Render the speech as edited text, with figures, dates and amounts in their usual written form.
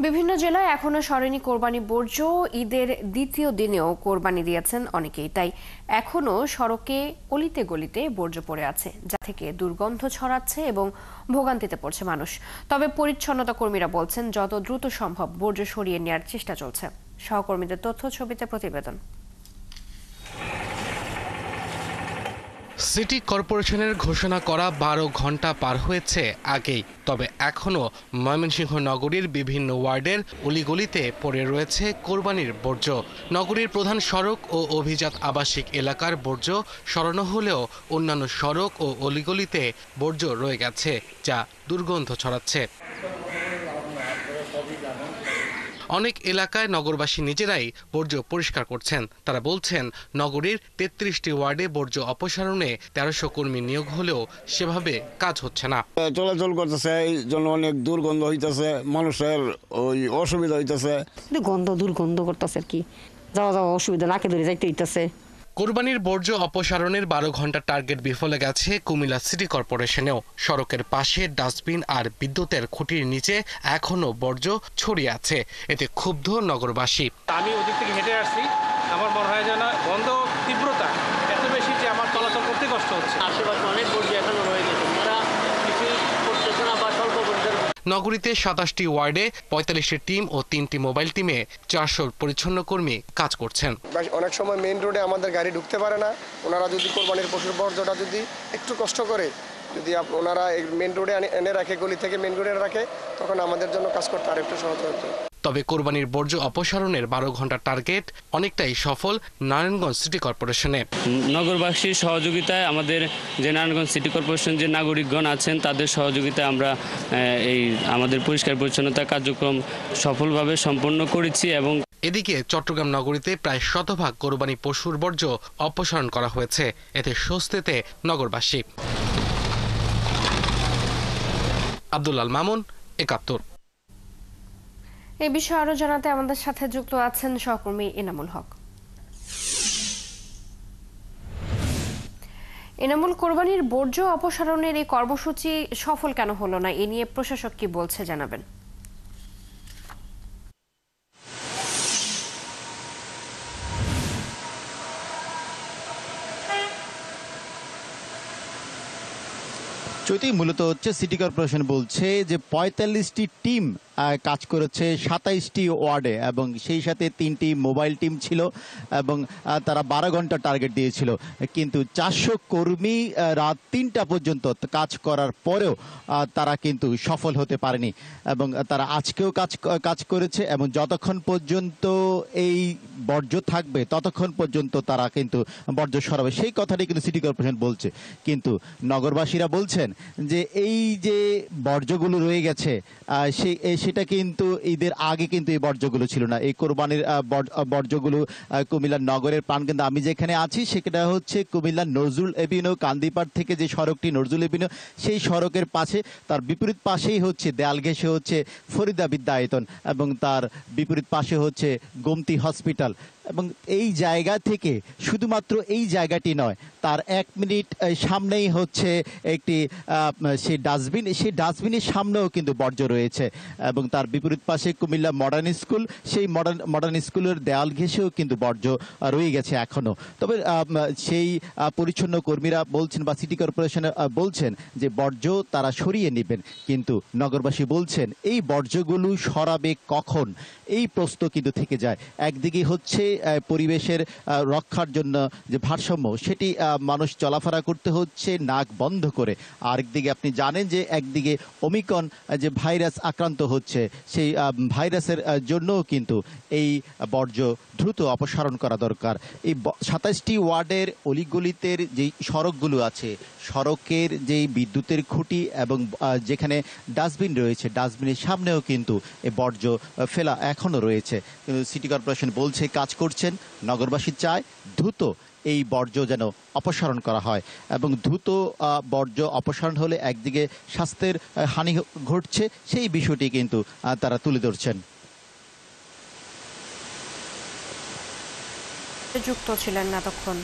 বিভিন্ন জেলায় এখনো সরেনি কোরবানি বর্জ্য। ঈদের দ্বিতীয় দিনেও কোরবানি দিয়েছেন অনেকেই, তাই এখনো সড়কে অলিতে গলিতে বর্জ্য পড়ে আছে, যা থেকে দুর্গন্ধ ছড়াচ্ছে এবং ভোগান্তিতে পড়ছে মানুষ। তবে পরিচ্ছন্নতা কর্মীরা বলছেন যত দ্রুত সম্ভব বর্জ্য সরিয়ে নেওয়ার চেষ্টা চলছে। সহকর্মীদের তথ্য ছবিতে প্রতিবেদন। সিটি কর্পোরেশনের ঘোষণা করা 12 ঘন্টা পার হয়েছে আগেই, তবে এখনও ময়মনসিংহ নগরীর বিভিন্ন ওয়ার্ডের অলিগলিতে পড়ে রয়েছে কোরবানির বর্জ্য। নগরীর প্রধান সড়ক ও অভিজাত আবাসিক এলাকার বর্জ্য সরানো হলেও অন্যান্য সড়ক ও অলিগলিতে বর্জ্য রয়ে গেছে, যা দুর্গন্ধ ছড়াচ্ছে। অনেক এলাকায় নগরবাসী নিজেরাই বর্জ্য পরিষ্কার করছেন। তারা বলছেন নগরীর 33টি ওয়ার্ডে বর্জ্য অপসারণে 1300 কর্মী নিয়োগ হলেও সেভাবে কাজ হচ্ছে না। চলাচল করতেছে, এই জন্য অনেক দুর্গন্ধ হইতেছে, মানুষের ওই অসুবিধা হইতেছে। দুর্গন্ধ করতেছে আর কি, যাওয়া অসুবিধা, নাকে ধরে যাইতে হইতেছে। কোরবানির বর্জ্য অপসারণের 12 ঘন্টা টার্গেট বিফলে গেছে কুমিল্লা সিটি কর্পোরেশনেও। সড়কের পাশে ডাস্টবিন আর বিদ্যুতের খুঁটির নিচে এখনো বর্জ্য ছড়িয়ে আছে, এতে ক্ষুব্ধ নগরবাসী। আমি ওদিক থেকে হেঁটে আসছি, আমার মনে হয় যেন গন্ধ তীব্রতা এত বেশি যে আমার চলাচল করতে কষ্ট হচ্ছে। আশেপাশে অনেক বর্জ্য এখনো রয়ে গেছে, ওরা কিছুই করতেছে না বা স্বল্প পরিসরে। নগরীতে 27টি ওয়ার্ডে 45টি টিম ও 3টি মোবাইল টিমে 400 পরিচ্ছন্ন কর্মী কাজ করছেন। অনেক সময় মেইন রোডে আমাদের গাড়ি ঢুকতে পারে না। ওনারা যদি কোরবানির পশুর বর্জ্যটা যদি একটু কষ্ট করে যদি ওনারা মেইন রোডে এনে রাখে, গলি থেকে মেইন রোডে রাখে, তখন আমাদের জন্য কাজ করতে আরেকটু সহজ হতো। তবে কোরবানির বর্জ্য অপসারণের 12 ঘন্টা টার্গেট অনেকটাই সফল নারায়ণগঞ্জ সিটি কর্পোরেশনে। নগরবাসীর সহযোগিতায় আমাদের যে নারায়ণগঞ্জ সিটি কর্পোরেশন যে নাগরিকগণ আছেন তাদের সহযোগিতায় আমরা এই আমাদের পরিষ্কার পরিচ্ছন্নতা কার্যক্রম সফলভাবে সম্পন্ন করেছি। এবং এদিকে চট্টগ্রাম নগরীতে প্রায় শতভাগ কোরবানি পশুর বর্জ্য অপসারণ করা হয়েছে, এতে স্বস্তিতে নগরবাসী। আব্দুল আল মামুন, ৭১। এই বিষয়ে আরো জানাতে আমাদের সাথে যুক্ত আছেন সহকর্মী এনামুল হক। এনামুল, কোরবানির বর্জ্য অপসারণের এই কর্মসূচি সফল কেন হলো না, এ নিয়ে প্রশাসক কি বলছে জানাবেন। চৈতি, মূলত হচ্ছে সিটি কর্পোরেশন বলছে যে 45টি টিম কাজ করেছে 27টি ওয়ার্ডে এবং সেই সাথে 3টি মোবাইল টিম ছিল এবং তারা 12 ঘন্টা টার্গেট দিয়েছিল, কিন্তু 400 কর্মী রাত 3টা পর্যন্ত কাজ করার পরেও তারা কিন্তু সফল হতে পারেনি এবং তারা আজকেও কাজ করেছে এবং যতক্ষণ পর্যন্ত এই বর্জ্য থাকবে ততক্ষণ পর্যন্ত তারা কিন্তু বর্জ্য সরাবে, সেই কথাটি কিন্তু সিটি কর্পোরেশন বলছে। কিন্তু নগরবাসীরা বলছেন যে এই যে বর্জ্যগুলো রয়ে গেছে সেটা কিন্তু ঈদের আগে কিন্তু এই বর্জ্যগুলো ছিল না। এই কোরবানির বর্জ্যগুলো কুমিল্লার নগরের প্রাণকেন্দ্র আমি যেখানে আছি সেটা হচ্ছে কুমিল্লার নজরুল এভিনিউ, কান্দিপাড় থেকে যে সড়কটি নজরুল এভিনিউ, সেই সড়কের পাশে তার বিপরীত পাশেই হচ্ছে দেয়াল ঘেঁষে হচ্ছে ফরিদা বিদ্যায়তন এবং তার বিপরীত পাশে হচ্ছে গোমতী হসপিটাল। এবং এই জায়গা থেকে শুধুমাত্র এই জায়গাটি নয়, তার 1 মিনিট সামনেই হচ্ছে একটি সেই ডাস্টবিনের সামনেও কিন্তু বর্জ্য রয়েছে এবং তার বিপরীত পাশে কুমিল্লা মডার্ন স্কুল, সেই মডার্ন স্কুলের দেয়াল ঘেঁষেও কিন্তু বর্জ্য রয়ে গেছে এখনও। তবে সেই পরিচ্ছন্ন কর্মীরা বলছেন বা সিটি কর্পোরেশন বলছেন যে বর্জ্য তারা সরিয়ে নেবেন, কিন্তু নগরবাসী বলছেন এই বর্জ্যগুলো সরাবে কখন, এই প্রশ্ন কিন্তু থেকে যায়। একদিকে হচ্ছে পরিবেশের রক্ষার জন্য যে ভারসাম্য সেটি মানুষ চলাফেরা করতে হচ্ছে নাক বন্ধ করে, আরেকদিকে আপনি জানেন যে একদিকে ওমিক্রন যে ভাইরাস আক্রান্ত হচ্ছে, সেই ভাইরাসের জন্যও কিন্তু এই বর্জ্য দ্রুত অপসারণ করা দরকার। এই 27টি ওয়ার্ডের অলিগলিতে যেই সড়কগুলো আছে, সড়কের যেই বিদ্যুতের খুঁটি এবং যেখানে ডাস্টবিন রয়েছে, ডাস্টবিনের সামনেও কিন্তু এই বর্জ্য ফেলা এখনও রয়েছে। কিন্তু সিটি কর্পোরেশন বলছে কাজ করছেন, নগরবাসী চায় দ্রুত এই বর্জ্য যেন অপসারণ করা হয় এবং দ্রুত বর্জ্য অপসারণ হলে একদিকে স্বাস্থ্যের হানি ঘটছে, সেই বিষয়টি কিন্তু তারা তুলে ধরছেন। যুক্ত ছিলেন এতক্ষণ